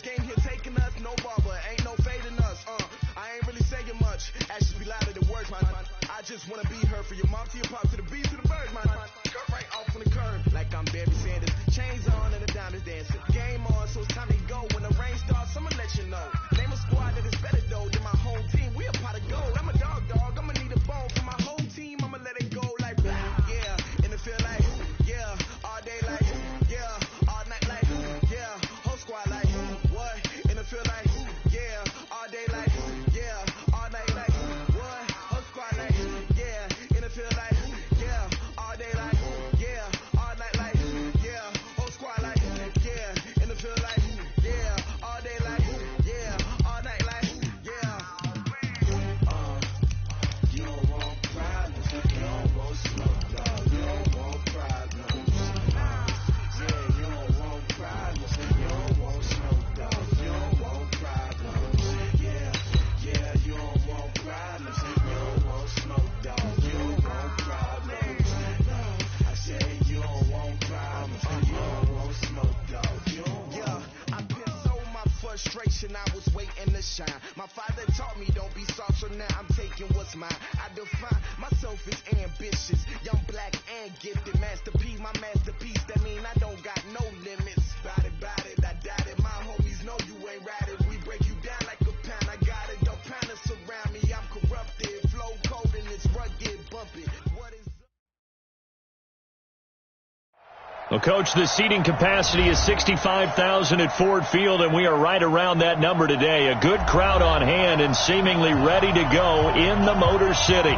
game here taking us, no barber, ain't no fading us. I ain't really saying much. Actions be louder than words, man. I just wanna be her for your mom to your pop to the beat to the birds, man. Cut right off on the curb, like I'm Barry Sanders. Chains on and the diamonds dancing. Game on, so it's time to go. When the rain starts, I'ma let you know. Name a squad that is better though than my home team. We a pot of gold. I'm a dog. I'ma need a bone for my whole team. I'ma let it go like yeah. And it feel like yeah. All day like yeah. All night like yeah. Whole squad like what? And it feel like yeah. All day like yeah. All night like what? Whole squad like yeah. And it feel like yeah. All day like yeah. All night like yeah. Whole squad like yeah. And it feel like yeah. All day like yeah. All night like yeah. You don't want problems. You don't want smoke, dog. You don't want problems. Yeah, you don't want problems. You don't want smoke, dog. You don't want problems. Yeah, you don't want problems. You don't want smoke, dog. You don't want problems. I said you don't want problems. You don't want smoke, dog. You don't want. I pissed so my frustration. I was waiting to shine. My father taught me don't be soft, so now I'm taking what's mine. I define myself as ambitious, young, black, and gifted. Masterpiece, my masterpiece. That mean I don't got no limits. Bout it, I doubt it. My homies know you ain't ratted. We break you down like a pound. I got it. Don't pound us around me. I'm corrupted. Flow cold and it's rugged, bumpy. What is Well, Coach, the seating capacity is 65,000 at Ford Field, and we are right around that number today. A good crowd on hand and seemingly ready to go in the Motor City.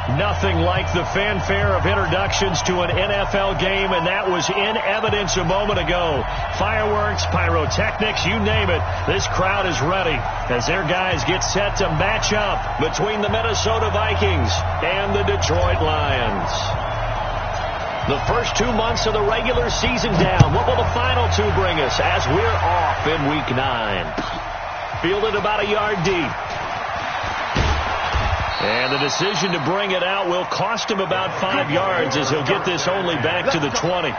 Nothing like the fanfare of introductions to an NFL game, and that was in evidence a moment ago. Fireworks, pyrotechnics, you name it. This crowd is ready as their guys get set to match up between the Minnesota Vikings and the Detroit Lions. The first 2 months of the regular season down. What will the final two bring us as we're off in Week 9? Fielded about a yard deep. And the decision to bring it out will cost him about 5 yards as he'll get this only back to the 20.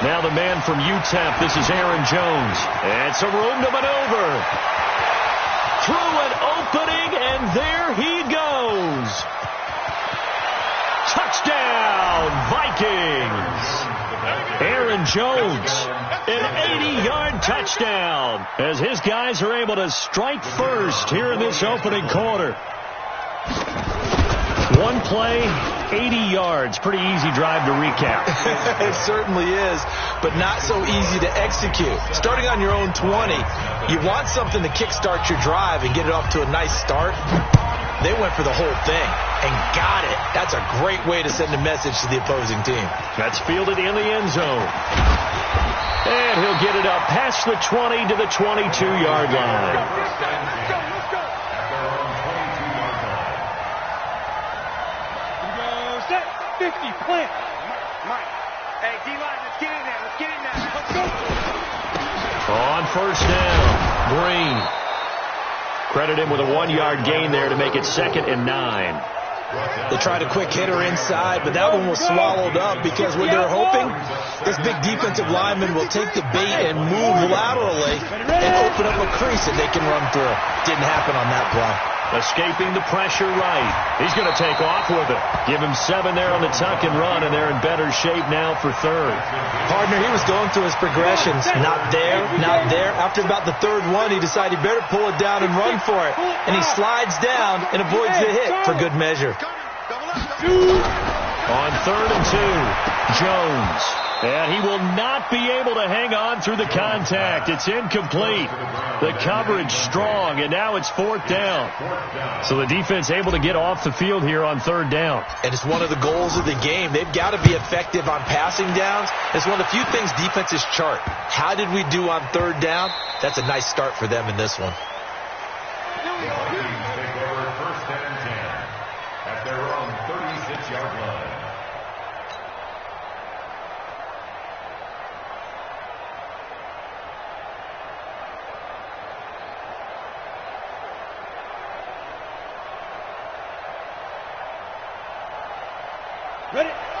Now the man from UTEP, this is Aaron Jones. And some room to maneuver. Through an opening, and there he goes. Touchdown, Vikings. Aaron Jones, an 80-yard touchdown, as his guys are able to strike first here in this opening quarter. One play, 80 yards. Pretty easy drive to recap. It certainly is, but not so easy to execute. Starting on your own 20, you want something to kickstart your drive and get it off to a nice start. They went for the whole thing and got it. That's a great way to send a message to the opposing team. That's fielded in the end zone. And he'll get it up past the 20 to the 22-yard line. 50, plant. Mike. Hey, D-line, let's get in there. Let's get in there. Let's go. On first down, Green. Credit him with a 1-yard gain there to make it 2nd and 9. They tried a quick hitter inside, but that one was swallowed up because what they're hoping, this big defensive lineman will take the bait and move laterally and open up a crease that they can run through. Didn't happen on that play. Escaping the pressure right. He's going to take off with it. Give him 7 there on the tuck and run, and they're in better shape now for 3rd. Partner, he was going through his progressions. Not there, not there. After about the 3rd one, he decided he better pull it down and run for it. And he slides down and avoids the hit for good measure. On 3rd and 2, Jones. And he will not be able to hang on through the contact. It's incomplete. The coverage strong, and now it's 4th down. So the defense able to get off the field here on 3rd down. And it's one of the goals of the game. They've got to be effective on passing downs. It's one of the few things defenses chart. How did we do on 3rd down? That's a nice start for them in this one. First and 10 at their own 36-yard line.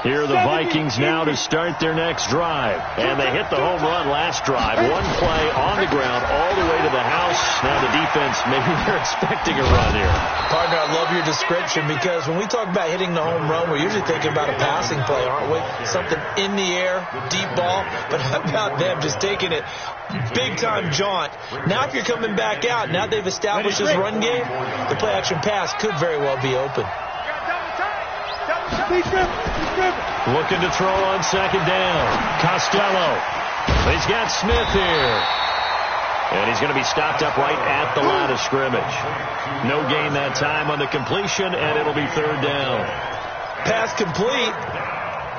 Here are the Vikings now to start their next drive. And they hit the home run last drive. One play on the ground all the way to the house. Now the defense, maybe they're expecting a run here. Partner, I love your description because when we talk about hitting the home run, we're usually thinking about a passing play, aren't we? Something in the air, deep ball. But how about them just taking it big-time jaunt? Now if you're coming back out, now they've established this run game, the play-action pass could very well be open. Looking to throw on second down. Costello. He's got Smith here. And he's going to be stopped up right at the line of scrimmage. No gain that time on the completion, and it'll be third down. Pass complete,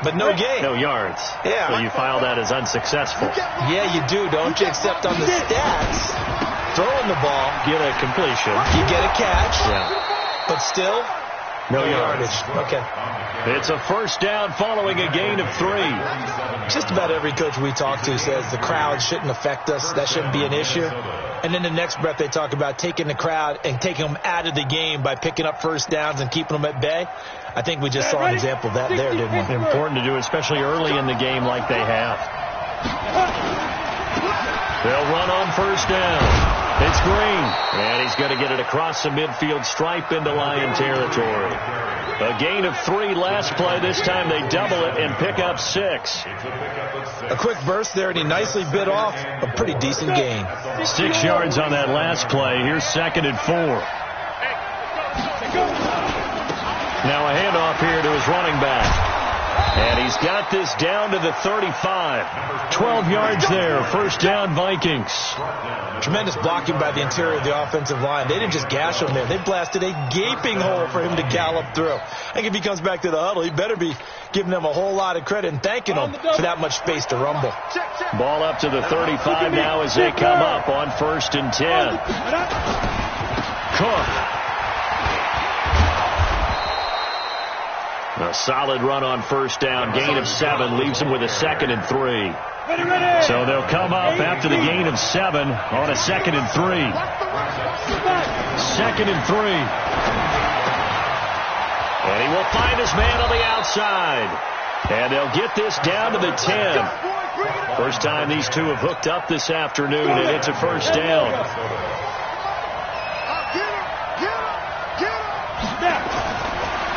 but no gain. No yards. Yeah. So you file that as unsuccessful. Yeah, you do, don't you? Except on the stats, throwing the ball, Get a completion. you get a catch, Yeah. but still No yardage. Okay. It's a first down following a gain of 3. Just about every coach we talk to says the crowd shouldn't affect us. That shouldn't be an issue. And then the next breath they talk about taking the crowd and taking them out of the game by picking up first downs and keeping them at bay. I think we just saw an example of that there, didn't we? Important to do, especially early in the game like they have. They'll run on first down. It's Green, and he's going to get it across the midfield stripe into Lion territory. A gain of 3 last play. This time they double it and pick up 6. A quick burst there, and he nicely bit off a pretty decent gain. 6 yards on that last play. Here's second and 4. Now a handoff here to his running back. And he's got this down to the 35. 12 yards there. First down, Vikings. Tremendous blocking by the interior of the offensive line. They didn't just gash him there. They blasted a gaping hole for him to gallop through. I think if he comes back to the huddle, he better be giving them a whole lot of credit and thanking them for that much space to rumble. Ball up to the 35 now as they come up on first and 10. Cook. A solid run on first down. Gain of 7 leaves them with a second and 3. So they'll come up after the gain of 7 on a second and 3. Second and 3. And he will find his man on the outside. And they'll get this down to the 10. First time these two have hooked up this afternoon, and it's a first down.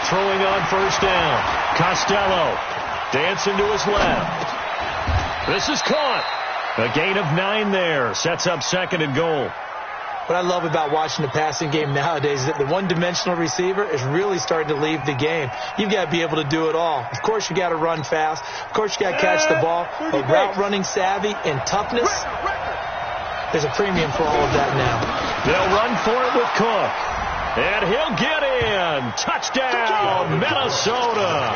Throwing on first down. Costello dancing to his left. This is caught. A gain of 9 there. Sets up second and goal. What I love about watching the passing game nowadays is that the one-dimensional receiver is really starting to leave the game. You've got to be able to do it all. Of course, you got to run fast. Of course, you got to catch the ball. But route running savvy and toughness, there's a premium for all of that now. They'll run for it with Cook. And he'll get in. Touchdown, Minnesota.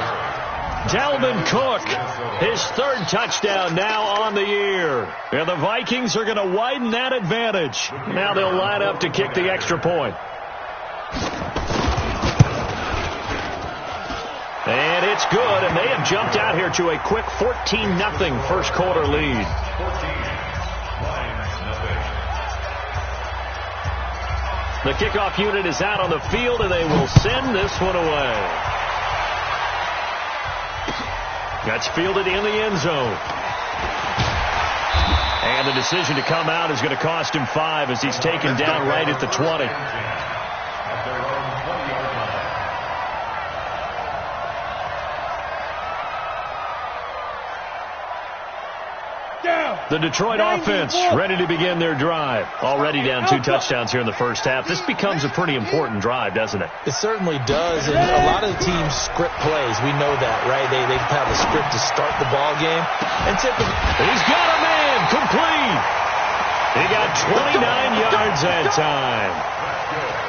Dalvin Cook, his 3rd touchdown now on the year. And the Vikings are going to widen that advantage. Now they'll line up to kick the extra point. And it's good, and they have jumped out here to a quick 14-0 first quarter lead. The kickoff unit is out on the field, and they will send this one away. That's fielded in the end zone. And the decision to come out is going to cost him 5 as he's taken down right at the 20. The Detroit offense ready to begin their drive. Already down 2 touchdowns here in the first half. This becomes a pretty important drive, doesn't it? It certainly does, and a lot of the teams script plays. We know that, right? They have a script to start the ball game. And typically, he's got a man complete. He got 29 yards that time.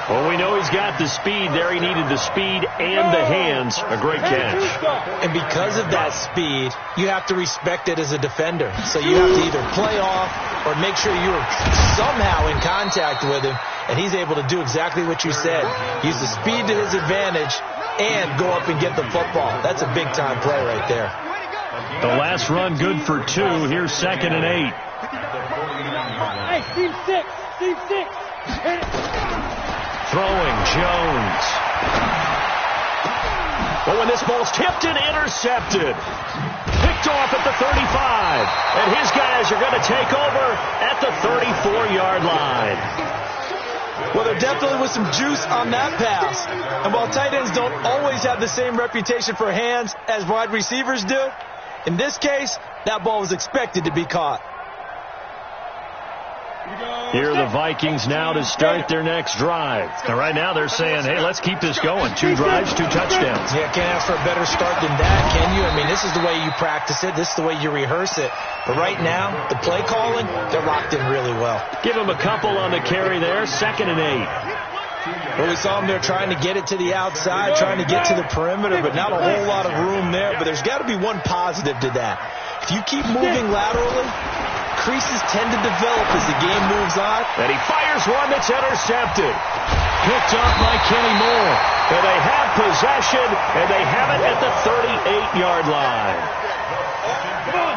Well, we know he's got the speed there. He needed the speed and the hands. A great catch. And because of that speed, you have to respect it as a defender. So you have to either play off or make sure you're somehow in contact with him. And he's able to do exactly what you said. Use the speed to his advantage and go up and get the football. That's a big-time play right there. The last run good for 2. Here's second and 8. Hey, Steve 6. Steve 6. Throwing, Jones. Oh, and this ball's tipped and intercepted. Picked off at the 35. And his guys are going to take over at the 34-yard line. Well, there definitely was some juice on that pass. And while tight ends don't always have the same reputation for hands as wide receivers do, in this case, that ball was expected to be caught. Here are the Vikings now to start their next drive. And right now they're saying, hey, let's keep this going. 2 drives, 2 touchdowns. Yeah, can't ask for a better start than that, can you? I mean, this is the way you practice it. This is the way you rehearse it. But right now, the play calling, they're locked in really well. Give them a couple on the carry there. 2nd and 8. Well, we saw them there trying to get it to the outside, trying to get to the perimeter, but not a whole lot of room there. But there's got to be one positive to that. If you keep moving laterally, creases tend to develop as the game moves on. And he fires one that's intercepted. Picked up by Kenny Moore. And they have possession, and they have it at the 38-yard line.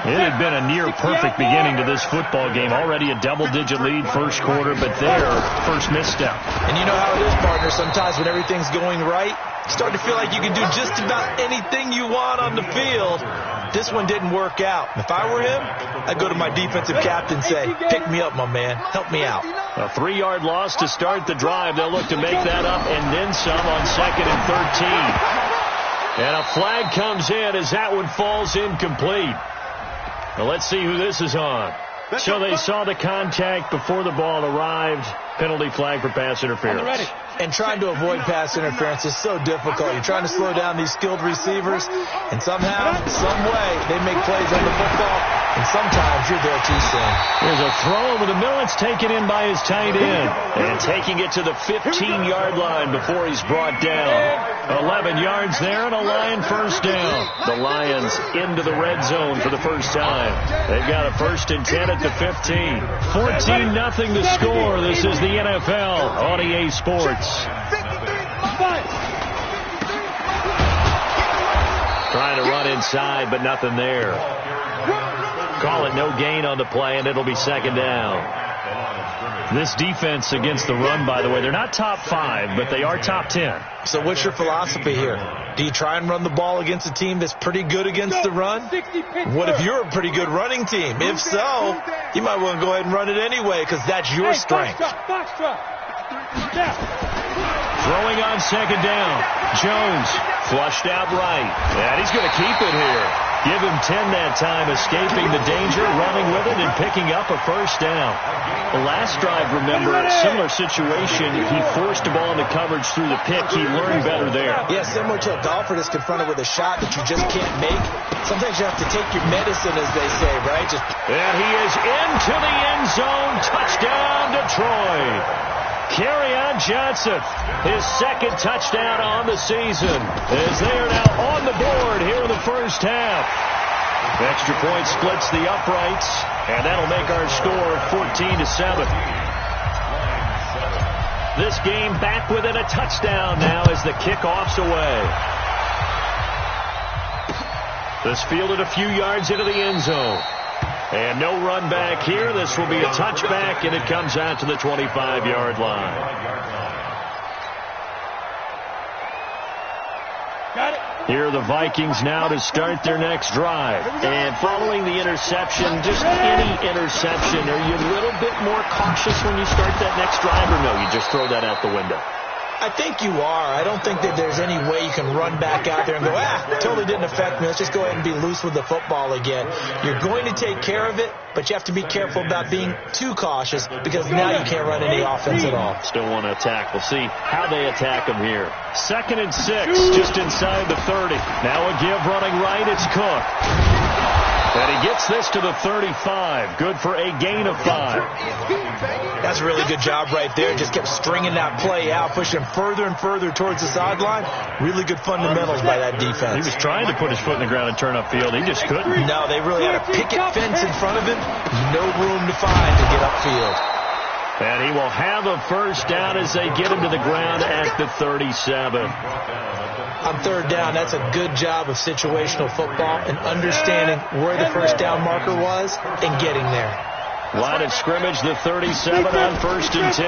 It had been a near-perfect beginning to this football game. Already a double-digit lead first quarter, but their first misstep. And you know how it is, partner. Sometimes when everything's going right, you start to feel like you can do just about anything you want on the field. This one didn't work out. If I were him, I'd go to my defensive captain and say, pick me up, my man. Help me out. A 3-yard loss to start the drive. They'll look to make that up and then some on 2nd and 13. And a flag comes in as that one falls incomplete. Well, let's see who this is on. So they saw the contact before the ball arrived. Penalty flag for pass interference. And trying to avoid pass interference is so difficult. You're trying to slow down these skilled receivers, and somehow, some way, they make plays on the football, and sometimes you're there too soon. Here's a throw over the middle. It's taken in by his tight end. And taking it to the 15-yard line before he's brought down. 11 yards there and a Lion first down. The Lions into the red zone for the first time. They've got a 1st and 10 at the 15. 14-0 to score. This is the NFL on EA Sports. Trying to run inside, but nothing there. Call it no gain on the play, and it'll be 2nd down. This defense against the run, by the way, they're not top 5, but they are top 10. So what's your philosophy here? Do you try and run the ball against a team that's pretty good against the run? What if you're a pretty good running team? If so, you might want to go ahead and run it anyway because that's your strength. Throwing on 2nd down. Jones flushed out right. And he's going to keep it here. Give him 10 that time, escaping the danger, running with it, and picking up a first down. The last drive, remember, a similar situation. He forced the ball into coverage through the pick. He learned better there. Yeah, similar to a golfer that's confronted with a shot that you just can't make. Sometimes you have to take your medicine, as they say, right? And he is into the end zone. Touchdown, Detroit. Kerryon Johnson, his 2nd touchdown on the season, as they are now on the board here in the first half. Extra point splits the uprights, and that'll make our score 14-7. This game back within a touchdown now as the kickoff's away. This fielded a few yards into the end zone. And no run back here. This will be a touchback, and it comes out to the 25-yard line. Here are the Vikings now to start their next drive. And following the interception, just any interception, are you a little bit more cautious when you start that next drive, or no, you just throw that out the window? I think you are. I don't think that there's any way you can run back out there and go, totally didn't affect me. Let's just go ahead and be loose with the football again. You're going to take care of it, but you have to be careful about being too cautious because now you can't run any offense at all. Still want to attack. We'll see how they attack them here. 2nd and 6, just inside the 30. Now a give running right. It's Cook. And he gets this to the 35. Good for a gain of 5. That's a really good job right there. Just kept stringing that play out, pushing further and further towards the sideline. Really good fundamentals by that defense. He was trying to put his foot in the ground and turn upfield. He just couldn't. No, they really had a picket fence in front of him. No room to find to get upfield. And he will have a first down as they get him to the ground at the 37. On 3rd down, that's a good job of situational football and understanding where the first down marker was and getting there. Line of scrimmage, the 37 on 1st and 10.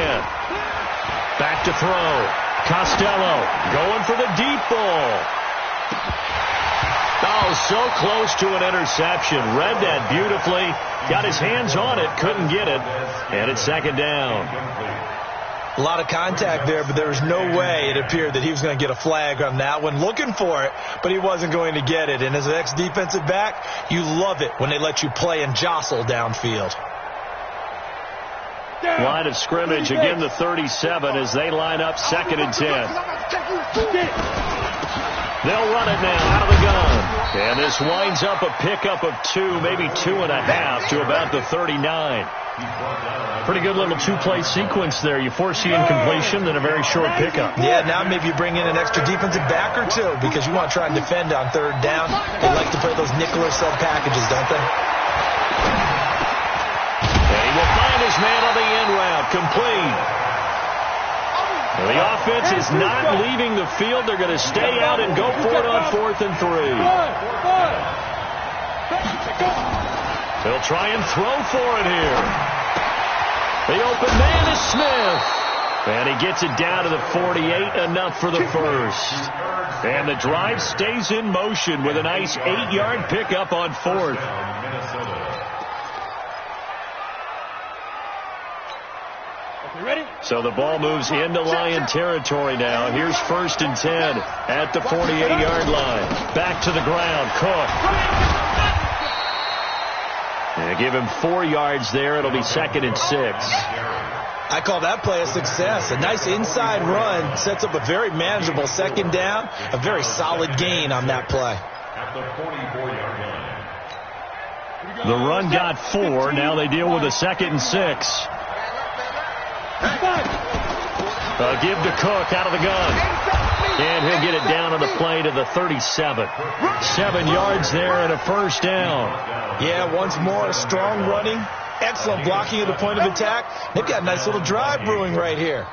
Back to throw. Costello going for the deep ball. Oh, so close to an interception. Read that beautifully. Got his hands on it. Couldn't get it. And it's second down. A lot of contact there, but there was no way it appeared that he was going to get a flag on that one. Looking for it, but he wasn't going to get it. And as an ex-defensive back, you love it when they let you play and jostle downfield. Line of scrimmage, again the 37 as they line up 2nd and 10. They'll run it now out of the gun. And this winds up a pickup of 2, maybe 2.5 to about the 39. Pretty good little two-play sequence there. You force the incompletion, then a very short pickup. Yeah, now maybe you bring in an extra defensive back or two because you want to try and defend on 3rd down. They like to play those nickel or sub packages, don't they? And he will find his man on the end route, complete. Well, the offense is not leaving the field. They're going to stay out and go for it on 4th and 3. They'll try and throw for it here. The open man is Smith. And he gets it down to the 48, enough for the first. And the drive stays in motion with a nice 8-yard pickup on 4th. So the ball moves into Lion territory now. Here's 1st and 10 at the 48-yard line. Back to the ground. Cook. And give him 4 yards there. It'll be 2nd and 6. I call that play a success. A nice inside run sets up a very manageable 2nd down. A very solid gain on that play. At the 44-yard line. The run got 4. Now they deal with a 2nd and 6. Give to Cook out of the gun. And he'll get it down on the play to the 37. 7 yards there and a 1st down. Yeah, once more, strong running. Excellent blocking at the point of attack. They've got a nice little drive brewing right here.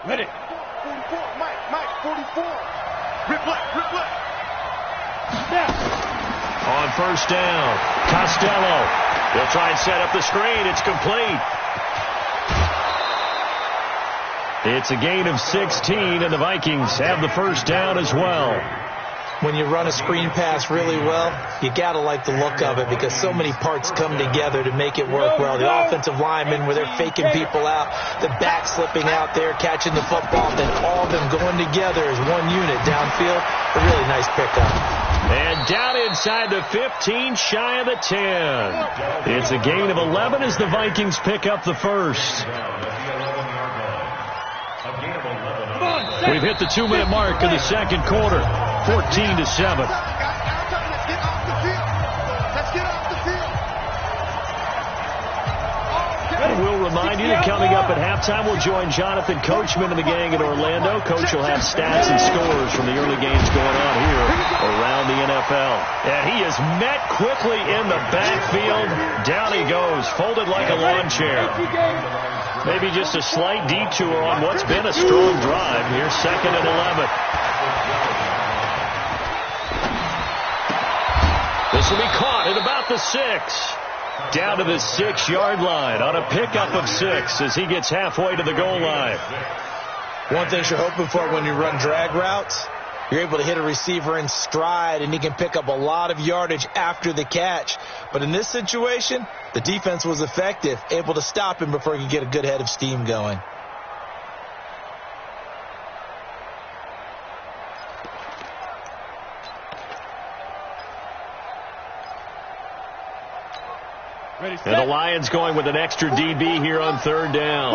Ready. 44, Mike, 44. Rip left. On 1st down, Costello. He'll try and set up the screen. It's complete. It's a gain of 16, and the Vikings have the 1st down as well. When you run a screen pass really well, you got to like the look of it because so many parts come together to make it work well. The offensive linemen where they're faking people out, the back slipping out there, catching the football, then all of them going together as one unit downfield. A really nice pickup. And down inside the 15, shy of the 10. It's a gain of 11 as the Vikings pick up the 1st. We've hit the 2-minute mark of the 2nd quarter. 14-7. And we'll remind you that coming up at halftime, we'll join Jonathan Coachman and the gang in Orlando. Coach will have stats and scores from the early games going on here around the NFL. And he is met quickly in the backfield. Down he goes, folded like a lawn chair. Maybe just a slight detour on what's been a strong drive. Here's 2nd and 11. This will be caught at about the 6. Down to the 6-yard line on a pickup of 6 as he gets halfway to the goal line. One thing you're hoping for when you run drag routes, you're able to hit a receiver in stride and he can pick up a lot of yardage after the catch. But in this situation, the defense was effective, able to stop him before he could get a good head of steam going. And the Lions going with an extra DB here on 3rd down.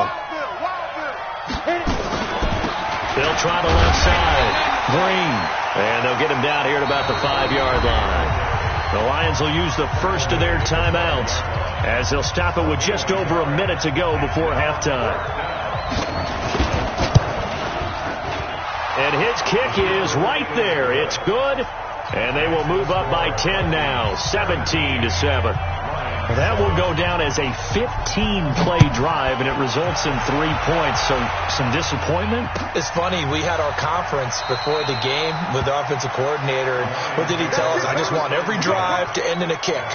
They'll try the left side. Green. And they'll get him down here at about the 5-yard line. The Lions will use the first of their timeouts as they'll stop it with just over a minute to go before halftime. And his kick is right there. It's good. And they will move up by 10 now, 17-7. That will go down as a 15-play drive, and it results in 3 points. So some disappointment? It's funny. We had our conference before the game with the offensive coordinator. And what did he tell us? I just want every drive to end in a kick,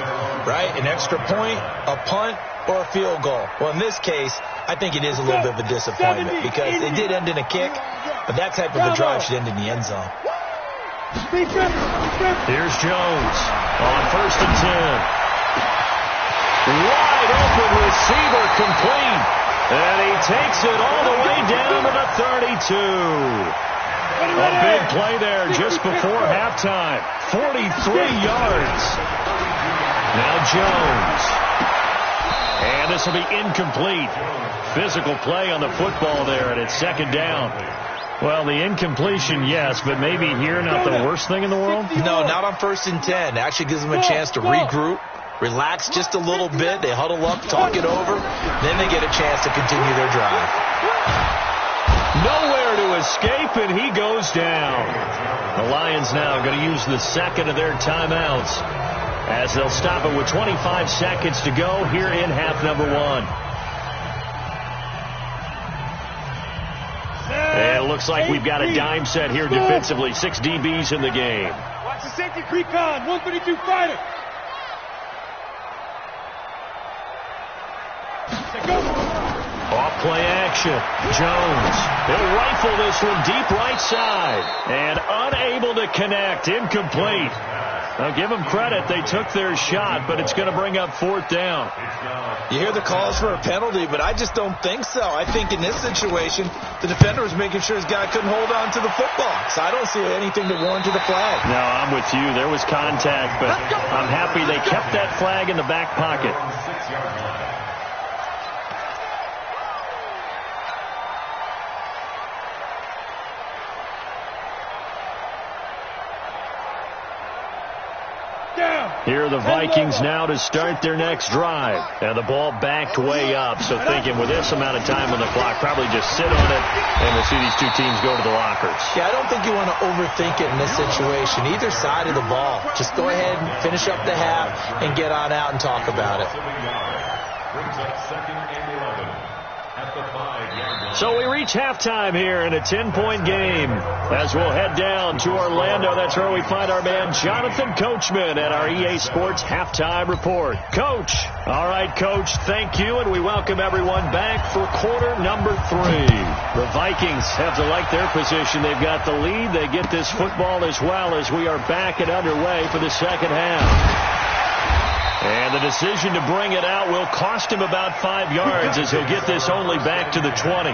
right? An extra point, a punt, or a field goal. Well, in this case, I think it is a little bit of a disappointment because it did end in a kick, but that type of a drive should end in the end zone. Here's Jones on 1st and 10. Wide open receiver complete. And he takes it all the way down to the 32. A big play there just before halftime. 43 yards. Now Jones. And this will be incomplete. Physical play on the football there, and it's 2nd down. Well, the incompletion, yes, but maybe here not the worst thing in the world? No, not on 1st and 10. It actually gives them a chance to regroup, relax just a little bit. They huddle up, talk it over. Then they get a chance to continue their drive. Nowhere to escape, and he goes down. The Lions now going to use the 2nd of their timeouts as they'll stop it with 25 seconds to go here in half number 1. And it looks like we've got a dime set here defensively. 6 DBs in the game. Watch the safety pre-con. 132 fighter. Off play action. Jones. He'll rifle this one deep right side. And unable to connect. Incomplete. Now give them credit. They took their shot, but it's going to bring up 4th down. You hear the calls for a penalty, but I just don't think so. I think in this situation, the defender was making sure his guy couldn't hold on to the football. So I don't see anything that warranted a flag. No, I'm with you. There was contact, but I'm happy they kept that flag in the back pocket. Here are the Vikings now to start their next drive. And the ball backed way up, so thinking with this amount of time on the clock, probably just sit on it, and we'll see these two teams go to the lockers. Yeah, I don't think you want to overthink it in this situation. Either side of the ball. Just go ahead and finish up the half and get on out and talk about it. Brings up 2nd and 11 at the 5-yard line. So we reach halftime here in a 10-point game as we'll head down to Orlando. That's where we find our man Jonathan Coachman at our EA Sports Halftime Report. Coach. All right, Coach, thank you, and we welcome everyone back for quarter number 3. The Vikings have to like their position. They've got the lead. They get this football as well as we are back and underway for the second half. And the decision to bring it out will cost him about 5 yards as he'll get this only back to the 20.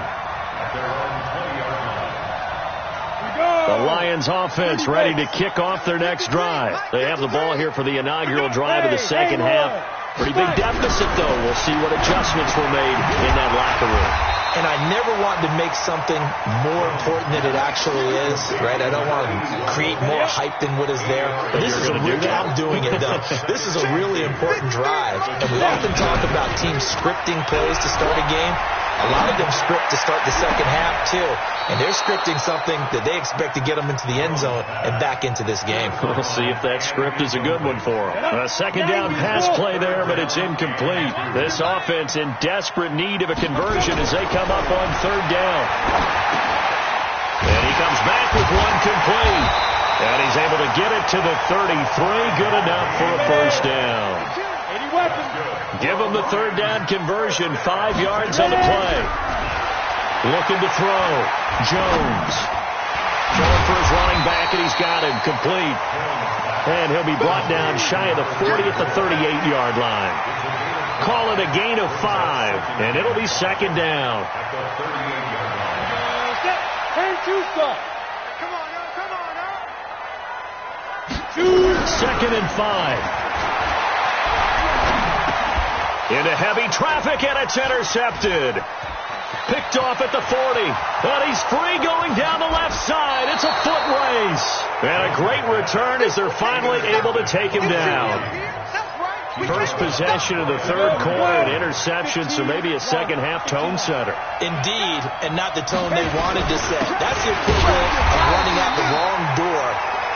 The Lions offense ready to kick off their next drive. They have the ball here for the inaugural drive of the second half. Pretty big deficit, though. We'll see what adjustments were made in that locker room. And I never want to make something more important than it actually is, right? I don't want to create more hype than what is there. But this is I'm doing it, though. This is a really important drive. And we often talk about teams scripting plays to start a game. A lot of them script to start the second half, too. And they're scripting something that they expect to get them into the end zone and back into this game. We'll see if that script is a good one for them. A second down pass play there, but it's incomplete. This offense in desperate need of a conversion as they come up on 3rd down. And he comes back with one complete. And he's able to get it to the 33. Good enough for a first down. Give him the 3rd down conversion. 5 yards on the play. Looking to throw. Jones. Throwing for his running back, and he's got him. Complete. And he'll be brought down shy of the 40 at the 38-yard line. Call it a gain of 5, and it'll be 2nd down. Second and 5. Into heavy traffic, and it's intercepted. Picked off at the 40. And he's free going down the left side. It's a foot race. And a great return as they're finally able to take him down. First possession of the 3rd quarter, an interception, so maybe a second half tone setter. Indeed, and not the tone they wanted to set. That's the equivalent of running out the wrong door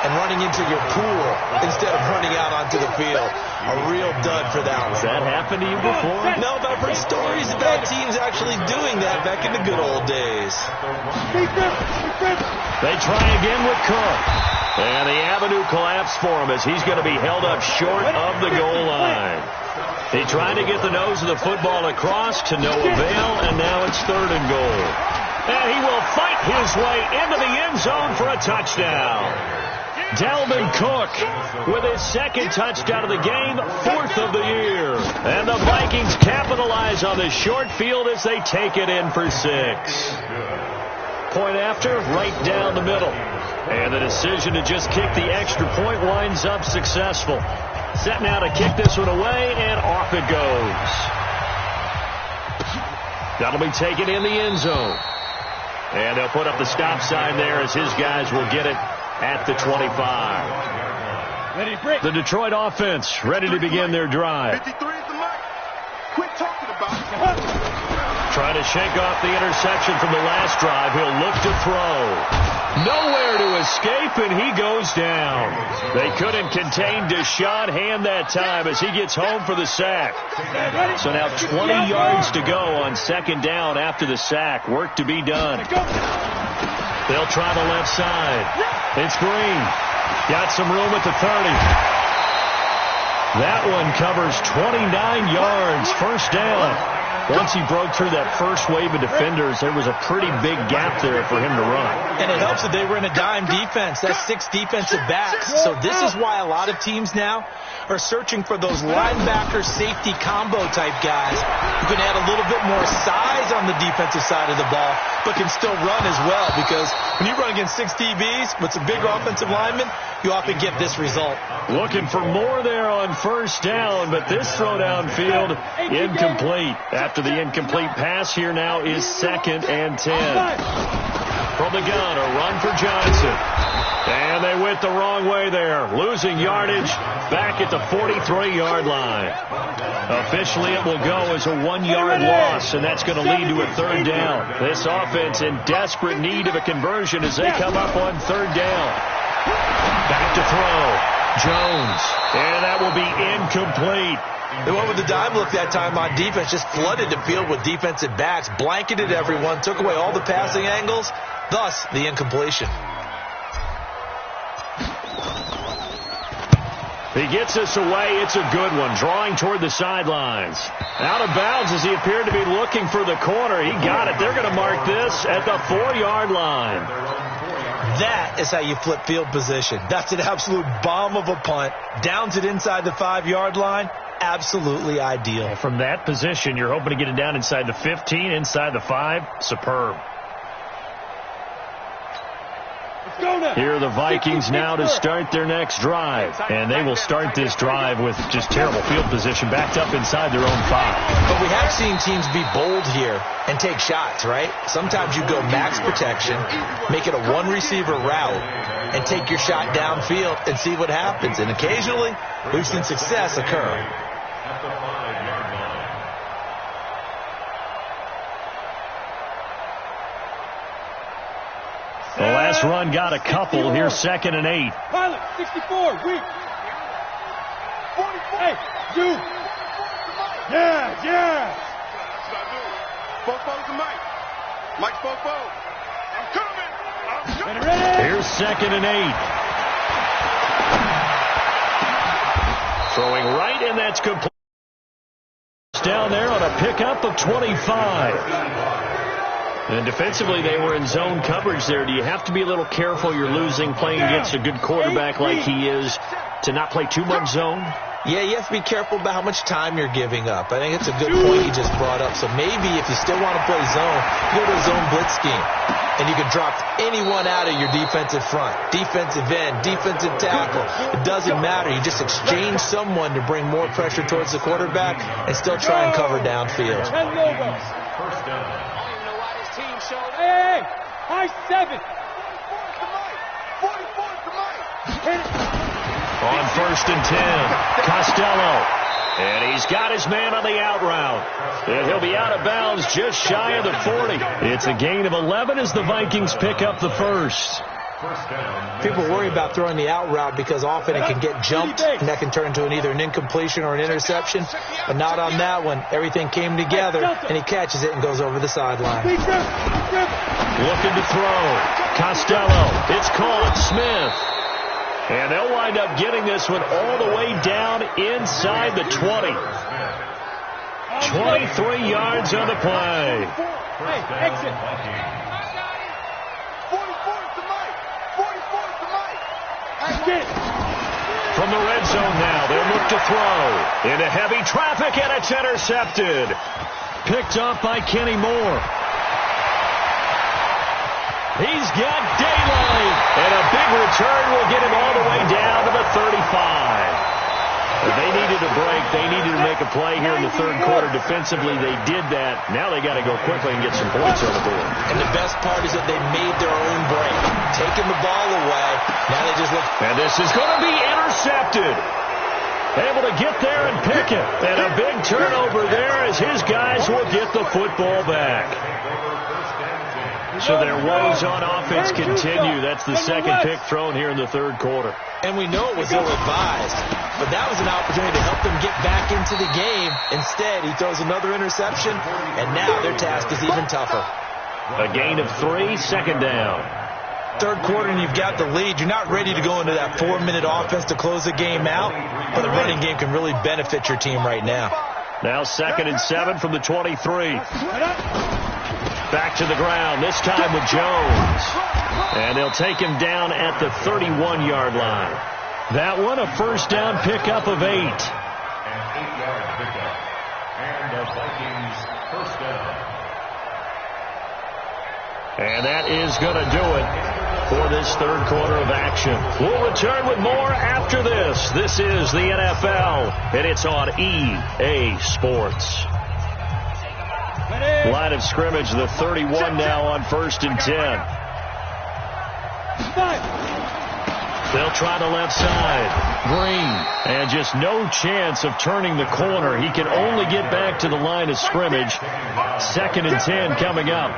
and running into your pool instead of running out onto the field. A real dud for that one. Has that happened to you before? No, but I've heard stories about teams actually doing that back in the good old days. They try again with Cook. And the avenue collapsed for him as he's going to be held up short of the goal line. He tried to get the nose of the football across to no avail, and now it's 3rd and goal. And he will fight his way into the end zone for a touchdown. Dalvin Cook with his 2nd touchdown of the game, 4th of the year. And the Vikings capitalize on the short field as they take it in for 6. Point after, right down the middle. And the decision to just kick the extra point winds up successful. Set now to kick this one away, and off it goes. That'll be taken in the end zone. And they'll put up the stop sign there as his guys will get it at the 25. The Detroit offense ready to begin their drive. 53 is the mark. Quit talking about it. Trying to shake off the interception from the last drive. He'll look to throw. Nowhere to escape, and he goes down. They couldn't contain Deshaun Hand that time as he gets home for the sack. So now 20 yards to go on 2nd down after the sack. Work to be done. They'll try the left side. It's Green. Got some room at the 30. That one covers 29 yards. 1st down. Once he broke through that first wave of defenders, there was a pretty big gap there for him to run. And it helps that they were in a dime defense. That's 6 defensive backs. So this is why a lot of teams now are searching for those linebacker safety combo type guys who can add a little bit more size on the defensive side of the ball, but can still run as well. Because when you run against 6 DBs with some bigger offensive linemen, you often get this result. Looking for more there on 1st down, but this throw downfield incomplete. After the incomplete pass, here now is 2nd and 10. From the gun, a run for Johnson. And they went the wrong way there. Losing yardage back at the 43-yard line. Officially, it will go as a 1-yard loss, and that's going to lead to a 3rd down. This offense in desperate need of a conversion as they come up on 3rd down. Back to throw. Jones. And that will be incomplete. They went with the dime look that time on defense, just flooded the field with defensive backs, blanketed everyone, took away all the passing angles, thus the incompletion. He gets us away. It's a good one. Drawing toward the sidelines. Out of bounds as he appeared to be looking for the corner. He got it. They're going to mark this at the 4-yard line. That is how you flip field position. That's an absolute bomb of a punt. Downs it inside the 5-yard line. Absolutely ideal. And from that position, you're hoping to get it down inside the 15, inside the 5. Superb. Here are the Vikings now to start their next drive. And they will start this drive with just terrible field position backed up inside their own 5. But we have seen teams be bold here and take shots, right? Sometimes you go max protection, make it a 1-receiver route, and take your shot downfield and see what happens. And occasionally, we've seen success occur. At the 5-yard line. The last run got a couple. Here's 2nd and 8. Pilot, 64, weak. 44. Hey, you. Yeah. That's what I do. Fofo's the mic. Mike's Fofo. I'm coming. Ready? Here's 2nd and 8. Throwing right, and that's complete. Down there on a pickup of 25. And defensively, they were in zone coverage there. Do you have to be a little careful? You're losing playing against a good quarterback like he is to not play too much zone? Yeah, you have to be careful about how much time you're giving up. I think it's a good point you just brought up. So maybe if you still want to play zone, go to a zone blitz scheme. And you can drop anyone out of your defensive front. Defensive end, defensive tackle. It doesn't matter. You just exchange someone to bring more pressure towards the quarterback and still try and cover downfield. First down. Hey, high 7. On 1st and 10, Costello. And he's got his man on the out route. And he'll be out of bounds just shy of the 40. It's a gain of 11 as the Vikings pick up the first. First down. People worry about throwing the out route because often it can get jumped, and that can turn into either an incompletion or an interception. But not on that one. Everything came together, and he catches it and goes over the sideline. Looking to throw. Costello. It's caught. Smith. And they'll wind up getting this one all the way down inside the 20. 23 yards on the play. Hey, exit. 44's to Mike. 44's to Mike. From the red zone now, they'll look to throw. Into heavy traffic, and it's intercepted. Picked off by Kenny Moore. He's got daylight. And a big return will get him all the way down to the 35. They needed a break. They needed to make a play here in the third quarter. Defensively, they did that. Now they got to go quickly and get some points on the board. And the best part is that they made their own break. Taking the ball away. Now they just look. And this is going to be intercepted. Able to get there and pick it. And a big turnover there as his guys will get the football back. So their woes on offense continue. That's the second pick thrown here in the third quarter. And we know it was ill-advised, but that was an opportunity to help them get back into the game. Instead, he throws another interception, and now their task is even tougher. A gain of 3, second down. Third quarter, and you've got the lead. You're not ready to go into that 4-minute offense to close the game out, but the running game can really benefit your team right now. Now 2nd and 7 from the 23. Back to the ground, this time with Jones. And they'll take him down at the 31-yard line. That one, a first down pickup of 8. An 8-yard pickup. And the Vikings first down. And that is going to do it for this third quarter of action. We'll return with more after this. This is the NFL, and it's on EA Sports. Line of scrimmage, the 31 now on 1st and 10. They'll try the left side. Green. And just no chance of turning the corner. He can only get back to the line of scrimmage. 2nd and 10 coming up.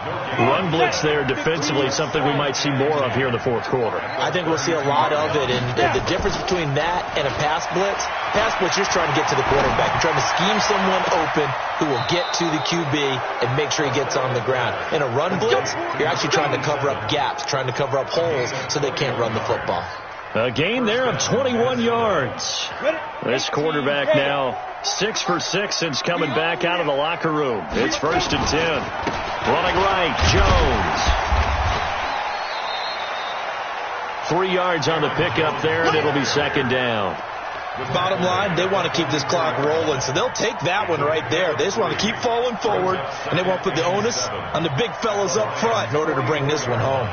Run blitz there defensively, something we might see more of here in the fourth quarter. I think we'll see a lot of it, and the difference between that and a pass blitz, you're trying to get to the quarterback. You're trying to scheme someone open who will get to the QB and make sure he gets on the ground. In a run blitz, you're actually trying to cover up gaps, trying to cover up holes so they can't run the football. A gain there of 21 yards. This quarterback now 6 for 6 since coming back out of the locker room. It's 1st and 10. Running right, Jones. 3 yards on the pickup there, and it'll be 2nd down. Bottom line, they want to keep this clock rolling, so they'll take that one right there. They just want to keep falling forward, and they won't put the onus on the big fellas up front in order to bring this one home.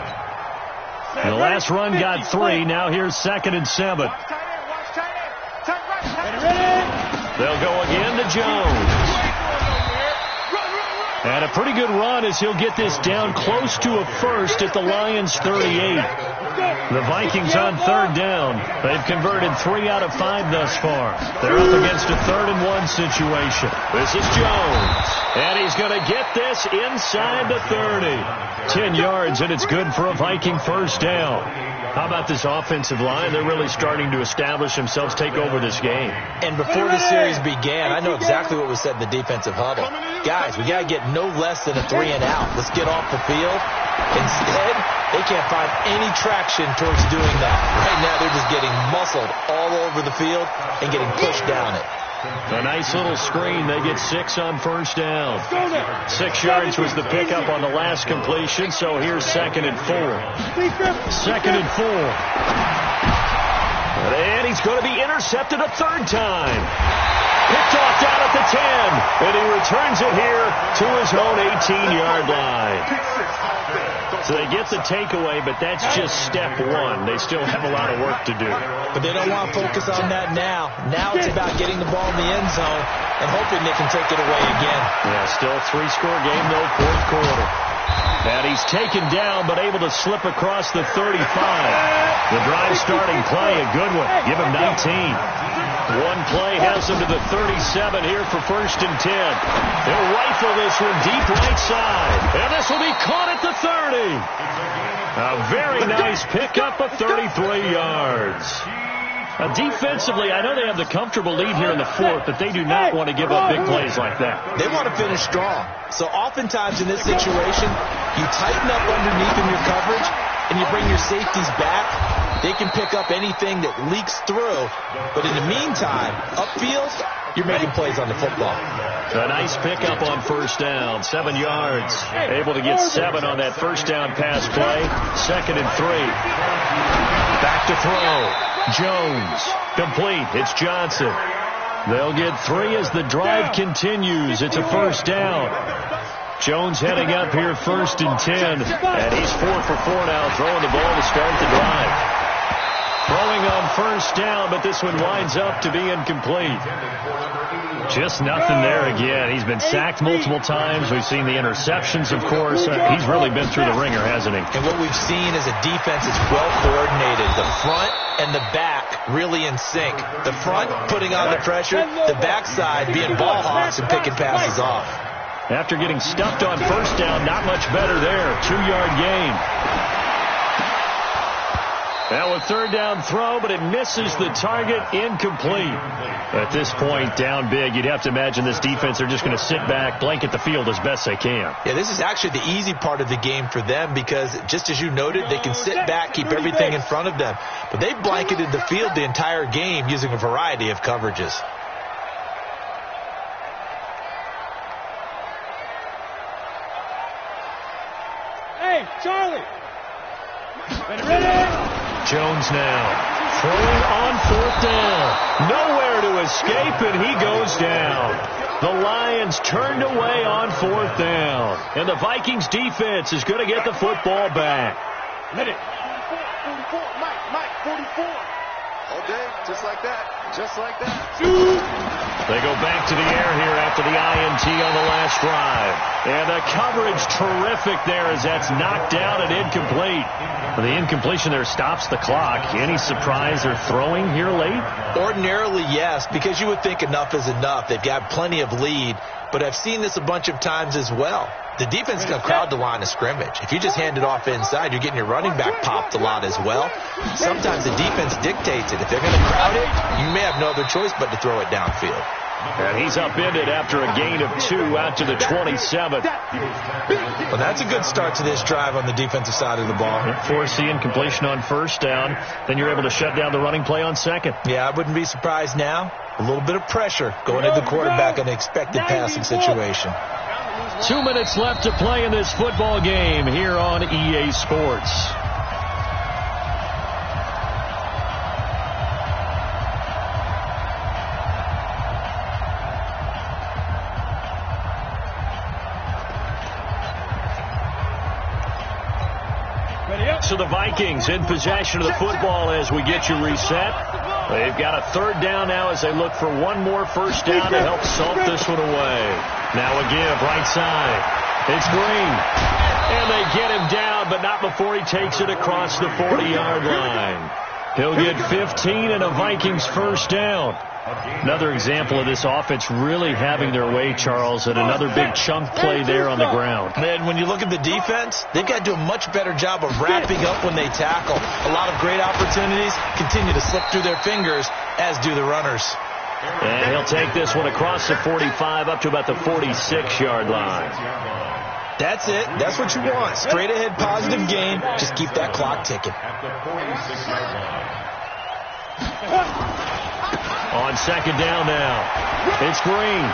The last run got 3. Now here's 2nd and 7. They'll go again to Jones. And a pretty good run as he'll get this down close to a first at the Lions' 38. The Vikings on 3rd down. They've converted 3 out of 5 thus far. They're up against a 3rd and 1 situation. This is Jones. And he's going to get this inside the 30. 10 yards, and it's good for a Viking first down. How about this offensive line? They're really starting to establish themselves, take over this game. And before the series began, I know exactly what was said in the defensive huddle. Guys, we got to get no less than a 3 and out. Let's get off the field. Instead, they can't find any traction towards doing that. Right now, they're just getting muscled all over the field and getting pushed down it. A nice little screen. They get 6 on first down. 6 yards was the pickup on the last completion, so here's 2nd and 4. 2nd and 4. And he's going to be intercepted a 3rd time. Picked off down at the 10, and he returns it here to his own 18-yard line. So they get the takeaway, but that's just step 1. They still have a lot of work to do. But they don't want to focus on that now. Now it's about getting the ball in the end zone and hoping they can take it away again. Yeah, still a 3-score game, though, fourth quarter. And he's taken down, but able to slip across the 35. The drive starting play, a good one. Give him 19. One play has him to the 37 here for 1st and 10. They'll rifle this one deep right side. And this will be caught at the 30. A very nice pickup of 33 yards. Defensively, I know they have the comfortable lead here in the 4th, but they do not want to give up big plays like that. They want to finish strong. So oftentimes in this situation, you tighten up underneath in your coverage, and you bring your safeties back. They can pick up anything that leaks through. But in the meantime, upfield, you're making plays on the football. A nice pickup on 1st down, 7 yards. Able to get 7 on that 1st down pass play. 2nd and 3. Back to throw. Jones. Complete. It's Johnson. They'll get 3 as the drive continues. It's a 1st down. Jones heading up here 1st and 10. And he's 4 for 4 now, throwing the ball to start the drive. Throwing on 1st down, but this one winds up to be incomplete. Just nothing there again. He's been sacked multiple times. We've seen the interceptions, of course. He's really been through the ringer, hasn't he? And what we've seen is a defense that's well coordinated. The front and the back really in sync. The front putting on the pressure, the backside being ball hawks and picking passes off. After getting stuffed on 1st down, not much better there. 2-yard gain. Now a 3rd down throw, but it misses the target, incomplete. At this point, down big, you'd have to imagine this defense, they're just going to sit back, blanket the field as best they can. Yeah, this is actually the easy part of the game for them because, just as you noted, they can sit back, keep everything in front of them. But they've blanketed the field the entire game using a variety of coverages. Hey, Charlie! Ready? Jones now throwing on 4th down. Nowhere to escape, and he goes down. The Lions turned away on 4th down. And the Vikings defense is going to get the football back. 44, Mike, 44. All day, just like that. Just like that. They go back to the air here after the INT on the last drive. And the coverage terrific there as that's knocked down and incomplete. The incompletion there stops the clock. Any surprise they're throwing here late? Ordinarily, yes, because you would think enough is enough. They've got plenty of lead, but I've seen this a bunch of times as well. The defense is going to crowd the line of scrimmage. If you just hand it off inside, you're getting your running back popped a lot as well. Sometimes the defense dictates it. If they're going to crowd it, you may have no other choice but to throw it downfield. And he's upended after a gain of 2 out to the 27th. Well, that's a good start to this drive on the defensive side of the ball. Force the incompletion on 1st down. Then you're able to shut down the running play on 2nd. Yeah, I wouldn't be surprised now. A little bit of pressure going at the quarterback in an expected passing situation. 2 minutes left to play in this football game here on EA Sports. So the Vikings in possession of the football as we get you reset. They've got a 3rd down now as they look for one more 1st down to help salt this one away. Now a give, right side. It's Green. And they get him down, but not before he takes it across the 40-yard line. He'll get 15 and a Vikings 1st down. Another example of this offense really having their way, Charles, and another big chunk play there on the ground. And when you look at the defense, they've got to do a much better job of wrapping up when they tackle. A lot of great opportunities continue to slip through their fingers, as do the runners. And he'll take this one across the 45 up to about the 46-yard line. That's it. That's what you want. Straight ahead positive gain. Just keep that clock ticking. On 2nd down now, it's Green.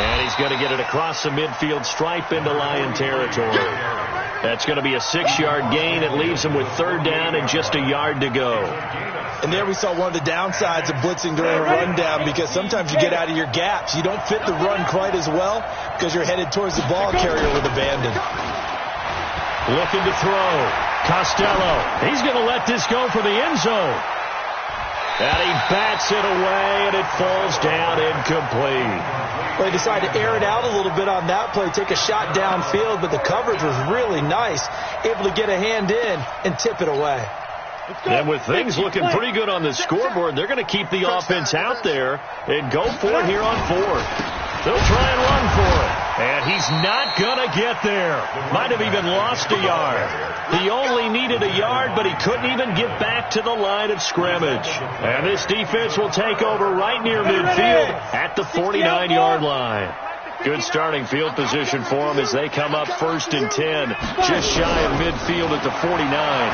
And he's going to get it across the midfield stripe into Lion territory. That's going to be a 6-yard gain. It leaves him with 3rd down and just a yard to go. And there we saw one of the downsides of blitzing during a rundown, because sometimes you get out of your gaps. You don't fit the run quite as well because you're headed towards the ball carrier with abandon. Looking to throw. Costello. He's going to let this go for the end zone. And he bats it away, and it falls down incomplete. Well, they decided to air it out a little bit on that play, take a shot downfield, but the coverage was really nice, able to get a hand in and tip it away. And with things looking pretty good on the scoreboard, they're going to keep the offense out there and go for it here on fourth. They'll try and run for it. And he's not going to get there. Might have even lost a yard. He only needed a yard, but he couldn't even get back to the line of scrimmage. And this defense will take over right near midfield at the 49-yard line. Good starting field position for them as they come up 1st and 10, just shy of midfield at the 49.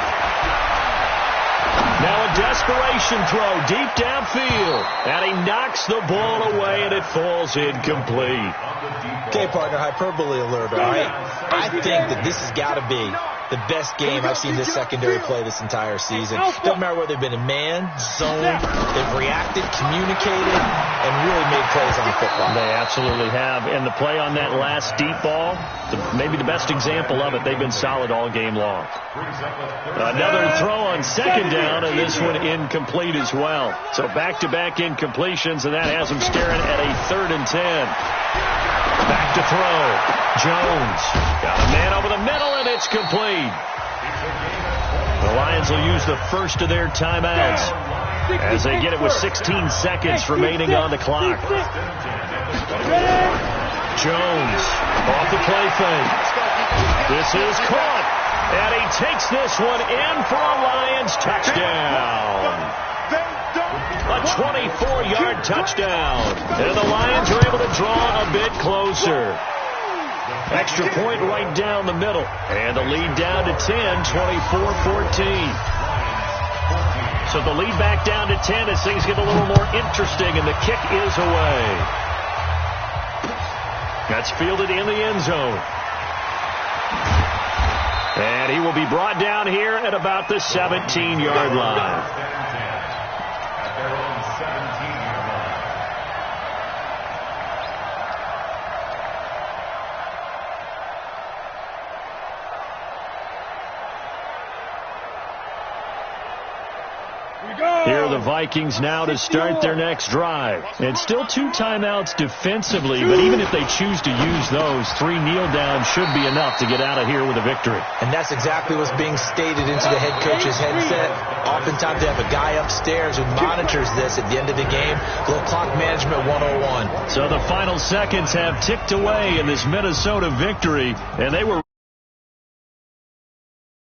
Now a desperation throw deep downfield, and he knocks the ball away, and it falls incomplete. Okay, partner, hyperbole alert, all right? I think that this has got to be the best game I've seen this secondary play this entire season. Doesn't matter whether they've been in man, zone, they've reacted, communicated, and really made plays on the football. They absolutely have. And the play on that last deep ball, maybe the best example of it, they've been solid all game long. Another throw on 2nd down, and this one incomplete as well. So back-to-back incompletions, and that has them staring at a 3rd and 10. Back to throw. Jones got a man over the middle, and it's complete. The Lions will use the first of their timeouts as they get it with 16 seconds remaining on the clock. Jones off the play fake. This is caught, and he takes this one in for a Lions touchdown. A 24-yard touchdown. And the Lions are able to draw a bit closer. Extra point right down the middle. And the lead down to 10, 24-14. So the lead back down to 10 as things get a little more interesting, and the kick is away. That's fielded in the end zone. And he will be brought down here at about the 17-yard line. Here are the Vikings now to start their next drive. And still 2 timeouts defensively, but even if they choose to use those, 3 kneel downs should be enough to get out of here with a victory. And that's exactly what's being stated into the head coach's headset. Oftentimes they have a guy upstairs who monitors this at the end of the game. A little clock management 101. So the final seconds have ticked away in this Minnesota victory, and they were